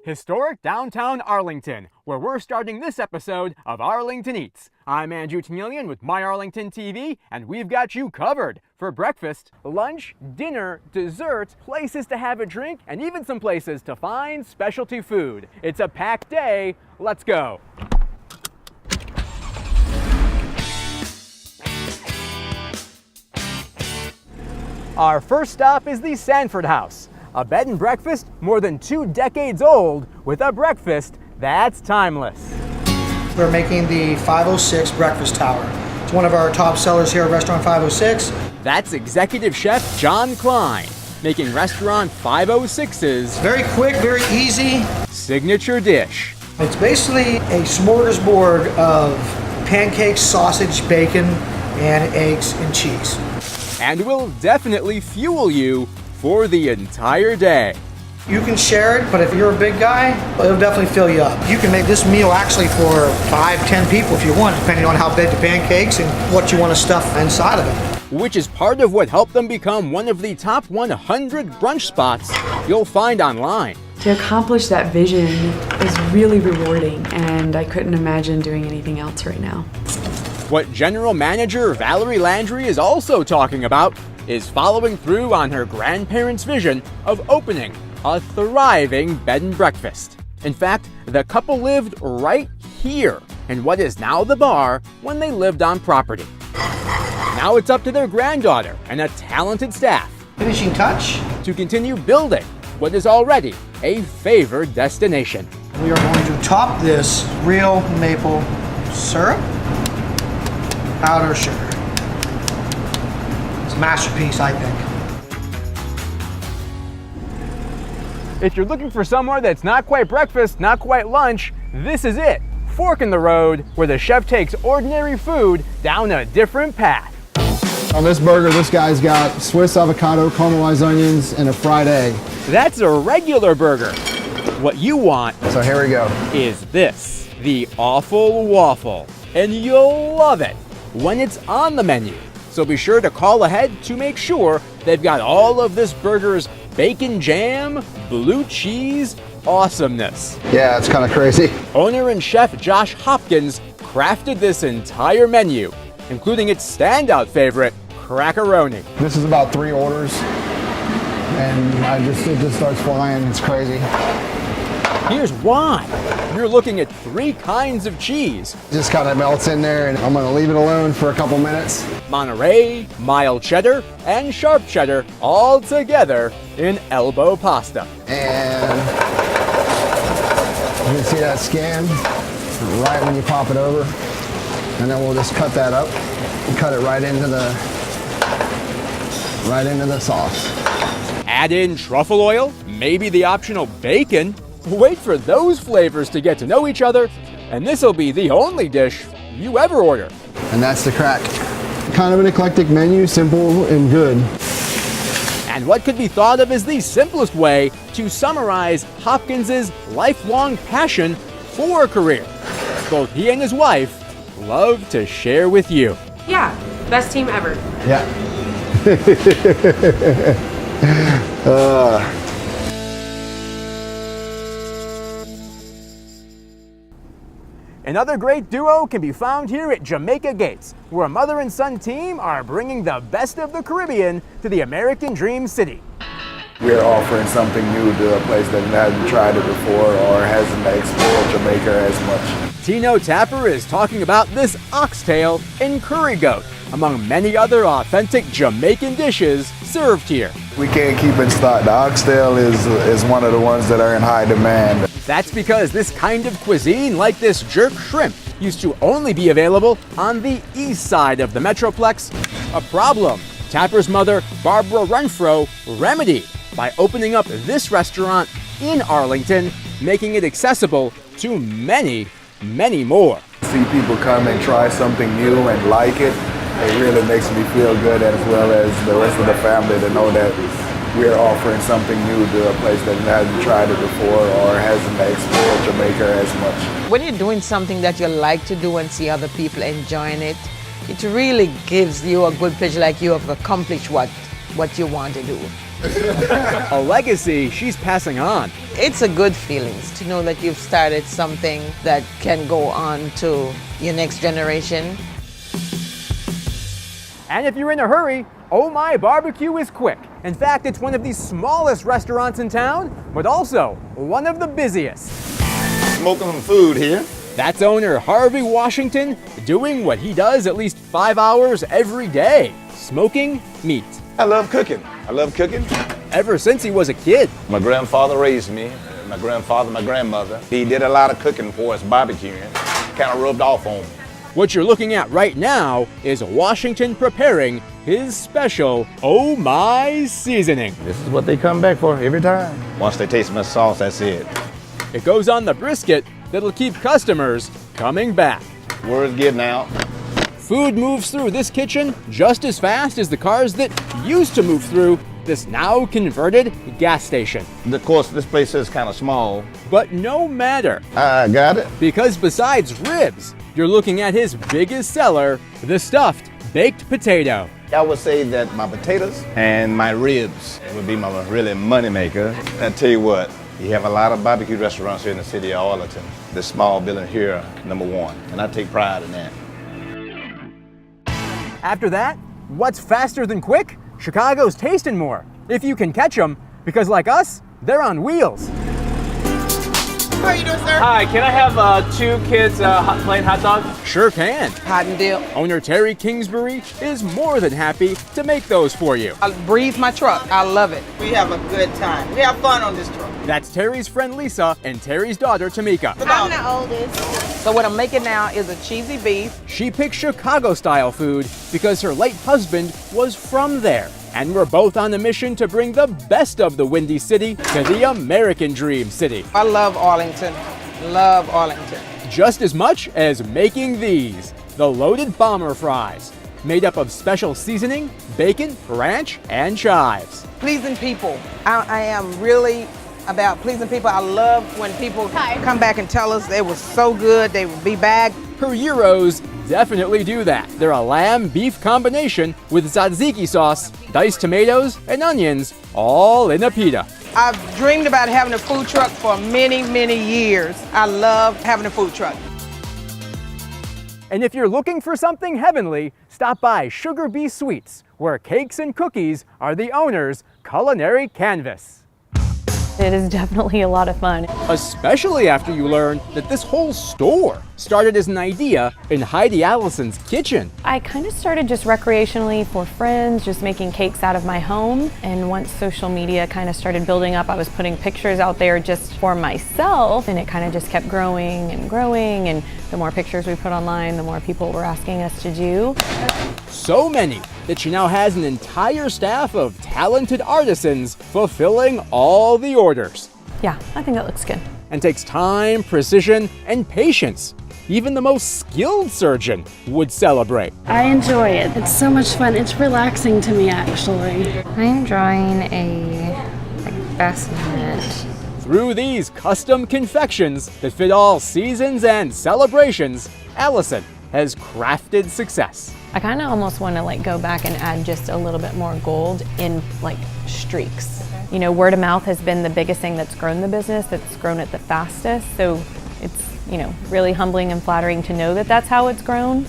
historic downtown Arlington, where we're starting this episode of Arlington Eats. I'm Andrew Tenielian with My Arlington TV, and we've got you covered for breakfast, lunch, dinner, dessert, places to have a drink, and even some places to find specialty food. It's a packed day. Let's go. Our first stop is the Sanford House, a bed and breakfast more than 2 decades old with a breakfast that's timeless. We're making the 506 Breakfast Tower. It's one of our top sellers here at Restaurant 506. That's Executive Chef John Klein, making Restaurant 506's Very quick, very easy. signature dish. It's basically a smorgasbord of pancakes, sausage, bacon, and eggs and cheese. And will definitely fuel you for the entire day. You can share it, but if you're a big guy, it'll definitely fill you up. You can make this meal actually for 5-10 people if you want, depending on how big the pancakes and what you want to stuff inside of it. Which is part of what helped them become one of the top 100 brunch spots you'll find online. To accomplish that vision is really rewarding, and I couldn't imagine doing anything else right now. What General Manager Valerie Landry is also talking about is following through on her grandparents' vision of opening a thriving bed and breakfast. In fact, the couple lived right here in what is now the bar when they lived on property. Now it's up to their granddaughter and a talented staff Finishing touch. to continue building what is already a favored destination. We are going to top this real maple syrup, powdered sugar. It's a masterpiece, I think. If you're looking for somewhere that's not quite breakfast, not quite lunch, this is it. Fork in the road, where the chef takes ordinary food down a different path. On this burger, this guy's got Swiss avocado, caramelized onions, and a fried egg. That's a regular burger. What you want So here we go. is this, the Awful Waffle. And you'll love it when it's on the menu. So be sure to call ahead to make sure they've got all of this burger's bacon jam, blue cheese, awesomeness. Yeah, it's kind of crazy. Owner and chef Josh Hopkins crafted this entire menu, including its standout favorite, crackaroni. This is about 3 orders, and it just starts flying. It's crazy. Here's why. You're looking at 3 kinds of cheese: Just kind of melts in there, and I'm gonna leave it alone for a couple minutes. Monterey, mild cheddar, and sharp cheddar all together in elbow pasta. And you can see that skin right when you pop it over, and then we'll just cut that up and cut it right into the sauce. Add in truffle oil, maybe the optional bacon. Wait for those flavors to get to know each other, and this'll be the only dish you ever order. And that's the crack. Kind of an eclectic menu, simple and good. And what could be thought of as the simplest way to summarize Hopkins's lifelong passion for a career. Both he and his wife love to share with you. Yeah, best team ever. Yeah. Another great duo can be found here at Jamaica Gates, where a mother and son team are bringing the best of the Caribbean to the American Dream City. We're offering something new to a place that hasn't tried it before or hasn't explored Jamaica as much. Tino Tapper is talking about this oxtail and curry goat, among many other authentic Jamaican dishes served here. We can't keep in stock. The oxtail is one of the ones that are in high demand. That's because this kind of cuisine, like this jerk shrimp, used to only be available on the east side of the Metroplex. A problem Tapper's mother, Barbara Renfro, remedied by opening up this restaurant in Arlington, making it accessible to many, many more. See people come and try something new and like it. It really makes me feel good, as well as the rest of the family, to know that we're offering something new to a place that hasn't tried it before or hasn't explored Jamaica as much. When you're doing something that you like to do and see other people enjoying it, it really gives you a good pleasure, like you have accomplished what you want to do. A legacy she's passing on. It's a good feeling to know that you've started something that can go on to your next generation. And if you're in a hurry, Oh My Barbecue is quick. In fact, it's one of the smallest restaurants in town, but also one of the busiest. Smoking some food here. That's owner Harvey Washington doing what he does at least 5 hours every day, smoking meat. I love cooking. I love cooking. Ever since he was a kid. My grandfather raised me. My grandfather, my grandmother. He did a lot of cooking for us, barbecuing. Kind of rubbed off on me. What you're looking at right now is Washington preparing his special Oh My seasoning. This is what they come back for every time. Once they taste my sauce, that's it. It goes on the brisket that'll keep customers coming back. Word's getting out. Food moves through this kitchen just as fast as the cars that used to move through this now converted gas station. Of course, this place is kind of small. But no matter, I got it. because besides ribs, you're looking at his biggest seller, the stuffed baked potato. I would say that my potatoes and my ribs would be my really money maker. I tell you what, you have a lot of barbecue restaurants here in the city of Arlington. This small building here, #1, and I take pride in that. After that, what's faster than quick? Chicago's tasting more, if you can catch them, because like us, they're on wheels. How are you doing, sir? Hi, can I have 2 kids plain hot dogs? Sure can. Hot and dip. Owner Terry Kingsbury is more than happy to make those for you. I breathe my truck. I love it. We have a good time. We have fun on this truck. That's Terry's friend Lisa and Terry's daughter Tamika. I'm the oldest. So what I'm making now is a cheesy beef. She picks Chicago-style food because her late husband was from there. And we're both on a mission to bring the best of the Windy City to the American Dream City. I love Arlington. Love Arlington. Just as much as making these, the loaded bomber fries, made up of special seasoning, bacon, ranch, and chives. Pleasing people. I am really about pleasing people. I love when people come back and tell us they were so good, they would be back. Her gyros definitely do that. They're a lamb-beef combination with tzatziki sauce, diced tomatoes, and onions, all in a pita. I've dreamed about having a food truck for many, many years. I love having a food truck. And if you're looking for something heavenly, stop by Sugar Bee Sweets, where cakes and cookies are the owner's culinary canvas. It is definitely a lot of fun. Especially after you learn that this whole store started as an idea in Heidi Allison's kitchen. I kind of started just recreationally for friends, just making cakes out of my home. And once social media kind of started building up, I was putting pictures out there just for myself, and it kind of just kept growing and growing. And the more pictures we put online, the more people were asking us to do. So many that she now has an entire staff of talented artisans fulfilling all the orders. Yeah, I think that looks good. And takes time, precision, and patience. Even the most skilled surgeon would celebrate. I enjoy it. It's so much fun. It's relaxing to me, actually. I'm drawing a basket. Through these custom confections that fit all seasons and celebrations, Allison has crafted success. I kind of almost want to go back and add just a little bit more gold in streaks. You know, word of mouth has been the biggest thing that's grown the business, that's grown it the fastest. So it's, really humbling and flattering to know that that's how it's grown.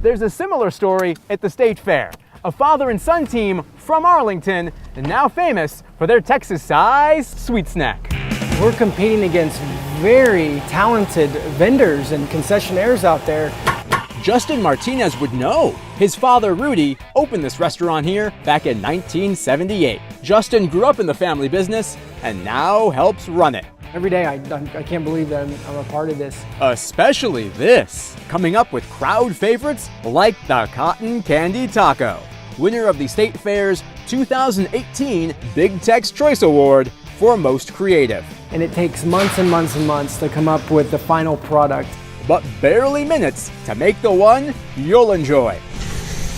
There's a similar story at the State Fair. A father and son team from Arlington, and now famous for their Texas-sized sweet snack. We're competing against very talented vendors and concessionaires out there. Justin Martinez would know. His father, Rudy, opened this restaurant here back in 1978. Justin grew up in the family business and now helps run it. Every day I can't believe that I'm a part of this. Especially this, coming up with crowd favorites like the Cotton Candy Taco, winner of the State Fair's 2018 Big Tex Choice Award for Most Creative. And it takes months and months and months to come up with the final product. But barely minutes to make the one you'll enjoy.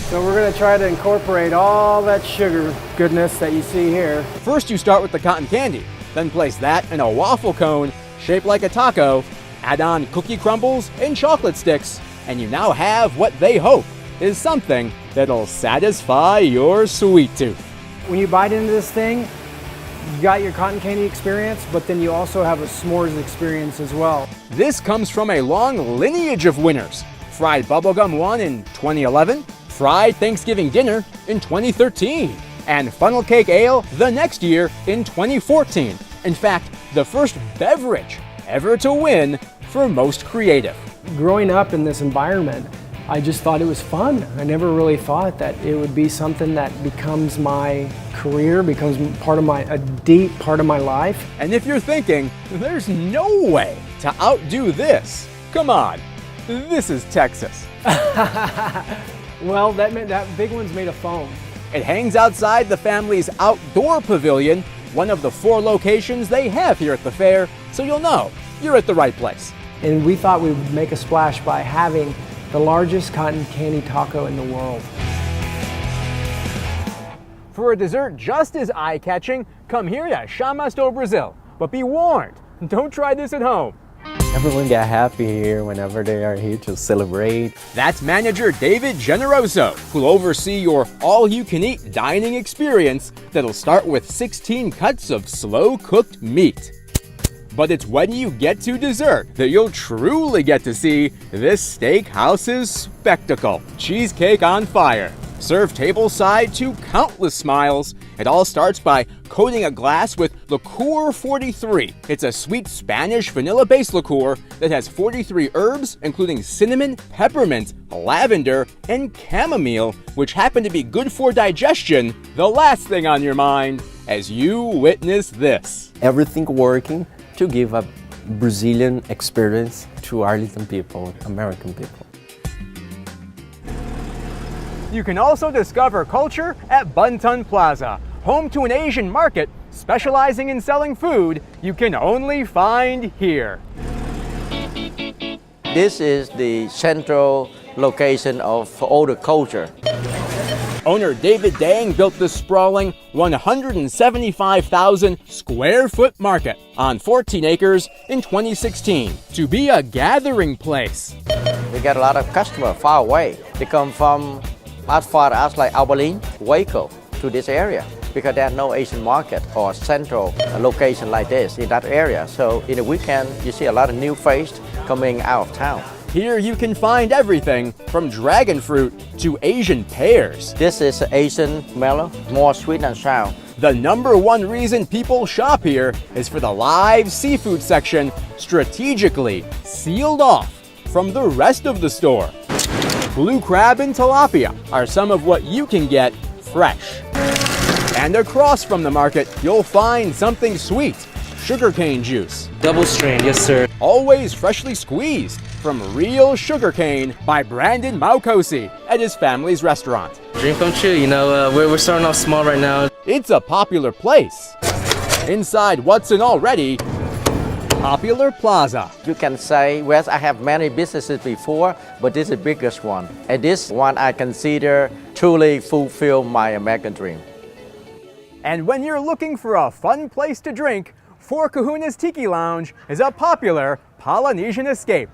So we're gonna try to incorporate all that sugar goodness that you see here. First you start with the cotton candy, then place that in a waffle cone shaped like a taco, add on cookie crumbles and chocolate sticks, and you now have what they hope is something that'll satisfy your sweet tooth. When you bite into this thing, you got your cotton candy experience, but then you also have a s'mores experience as well. This comes from a long lineage of winners. Fried Bubblegum won in 2011, Fried Thanksgiving Dinner in 2013, and Funnel Cake Ale the next year in 2014. In fact, the first beverage ever to win for most creative. Growing up in this environment, I just thought it was fun. I never really thought that it would be something that becomes my career, becomes a deep part of my life. And if you're thinking, there's no way to outdo this, come on, this is Texas. Well, that big one's made of foam. It hangs outside the family's outdoor pavilion, one of the 4 locations they have here at the fair, so you'll know you're at the right place. And we thought we would make a splash by having the largest cotton candy taco in the world. For a dessert just as eye-catching, come here to Chamas do Brasil. But be warned, don't try this at home. Everyone get happy here whenever they are here to celebrate. That's manager David Generoso, who'll oversee your all-you-can-eat dining experience that'll start with 16 cuts of slow-cooked meat. But it's when you get to dessert that you'll truly get to see this steakhouse's spectacle. Cheesecake on fire. Served tableside to countless smiles. It all starts by coating a glass with Liqueur 43. It's a sweet Spanish vanilla-based liqueur that has 43 herbs, including cinnamon, peppermint, lavender, and chamomile, which happen to be good for digestion. The last thing on your mind as you witness this. Everything working to give a Brazilian experience to Arlington people, American people. You can also discover culture at Bun-Tun Plaza, home to an Asian market specializing in selling food you can only find here. This is the central location of all the culture. Owner David Dang built this sprawling 175,000 square foot market on 14 acres in 2016 to be a gathering place. We get a lot of customers far away. They come from as far as like Abilene, Waco to this area because there's no Asian market or central location like this in that area. So in the weekend, you see a lot of new faces coming out of town. Here you can find everything from dragon fruit to Asian pears. This is Asian melon, more sweet and sour. The #1 reason people shop here is for the live seafood section strategically sealed off from the rest of the store. Blue crab and tilapia are some of what you can get fresh. And across from the market, you'll find something sweet, sugarcane juice. Double strain, yes sir. Always freshly squeezed from real sugarcane by Brandon Maukosi at his family's restaurant. Dream come true, you know, we're starting off small right now. It's a popular place. Inside what's an already popular plaza. You can say, well, I have many businesses before, but this is the biggest one. And this one I consider truly fulfill my American dream. And when you're looking for a fun place to drink, Four Kahunas Tiki Lounge is a popular Polynesian escape.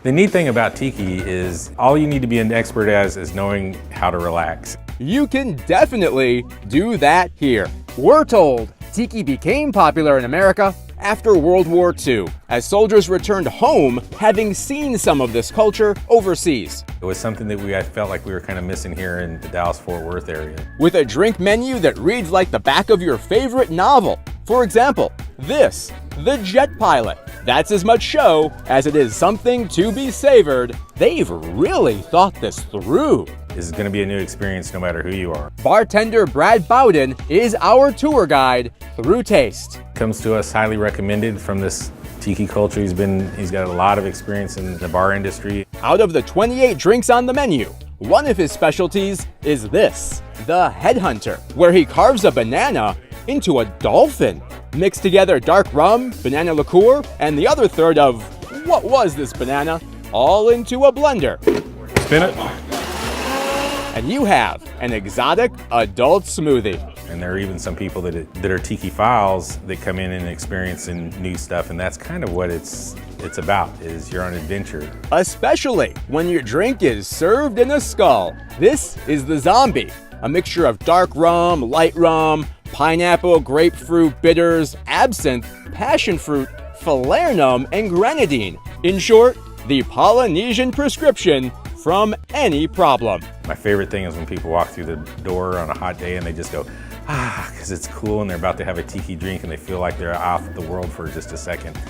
The neat thing about Tiki is all you need to be an expert as is knowing how to relax. You can definitely do that here. We're told Tiki became popular in America after World War II, as soldiers returned home having seen some of this culture overseas. It was something that I felt like we were kind of missing here in the Dallas-Fort Worth area. With a drink menu that reads like the back of your favorite novel. For example, this, the Jet Pilot. That's as much show as it is something to be savored. They've really thought this through. This is going to be a new experience no matter who you are. Bartender Brad Bowden is our tour guide through taste. Comes to us highly recommended from this Tiki culture. He's got a lot of experience in the bar industry. Out of the 28 drinks on the menu, one of his specialties is this, the Headhunter, where he carves a banana into a dolphin. Mix together dark rum, banana liqueur, and the other third of what was this banana, all into a blender. Spin it. and you have an exotic adult smoothie. And there are even some people that are tiki-philes that come in and experiencing new stuff, and that's kind of what it's about, is you're on an adventure. Especially when your drink is served in a skull. This is the Zombie, a mixture of dark rum, light rum, pineapple, grapefruit, bitters, absinthe, passion fruit, falernum, and grenadine. In short, the Polynesian prescription from any problem. My favorite thing is when people walk through the door on a hot day and they just go, because it's cool and they're about to have a tiki drink and they feel like they're off the world for just a second.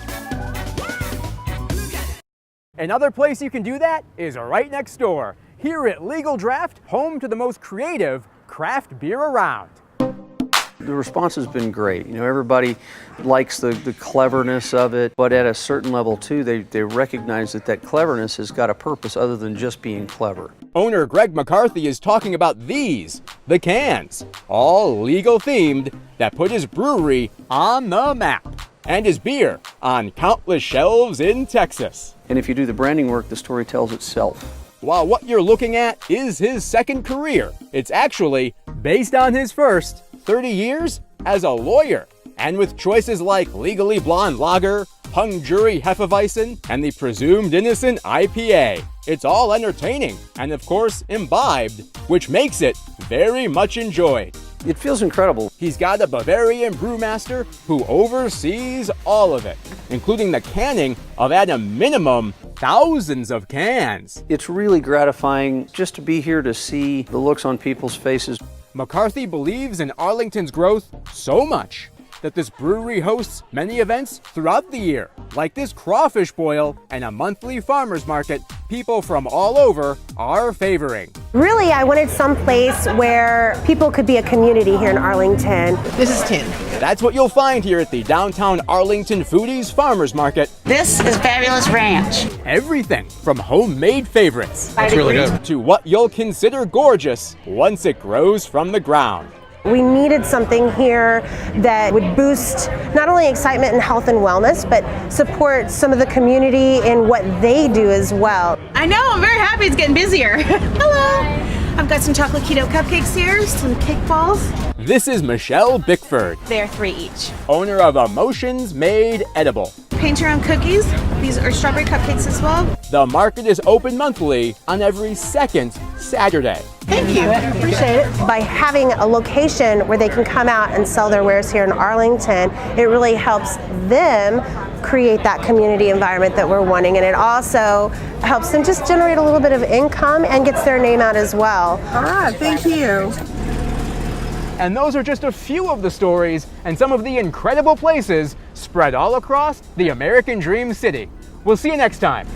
Another place you can do that is right next door, here at Legal Draft, home to the most creative craft beer around. The response has been great. You know, everybody likes the cleverness of it, but at a certain level too, they recognize that cleverness has got a purpose other than just being clever. Owner Greg McCarthy is talking about these, the cans, all legal themed, that put his brewery on the map and his beer on countless shelves in Texas. And if you do the branding work, the story tells itself. While what you're looking at is his second career, it's actually based on his first 30 years as a lawyer. And with choices like Legally Blonde Lager, Hung Jury Hefeweizen, and the Presumed Innocent IPA, it's all entertaining and of course imbibed, which makes it very much enjoyed. It feels incredible. He's got a Bavarian brewmaster who oversees all of it, including the canning of, at a minimum, thousands of cans. It's really gratifying just to be here to see the looks on people's faces. McCarthy believes in Arlington's growth so much that this brewery hosts many events throughout the year, like this crawfish boil and a monthly farmers market people from all over are favoring. Really, I wanted some place where people could be a community here in Arlington. This is Tin. That's what you'll find here at the downtown Arlington Foodies Farmers Market. This is Fabulous Ranch. Everything from homemade favorites That's really good. to what you'll consider gorgeous once it grows from the ground. We needed something here that would boost not only excitement and health and wellness, but support some of the community in what they do as well. I know, I'm very happy it's getting busier. Hello. I've got some chocolate keto cupcakes here, some cake balls. This is Michelle Bickford. They're $3 each. Owner of Emotions Made Edible. Paint your own cookies. These are strawberry cupcakes as well. The market is open monthly on every second Saturday. Thank you. Appreciate it. By having a location where they can come out and sell their wares here in Arlington, it really helps them create that community environment that we're wanting, and it also helps them just generate a little bit of income and gets their name out as well. All right, thank you. And those are just a few of the stories and some of the incredible places spread all across the American Dream City. We'll see you next time.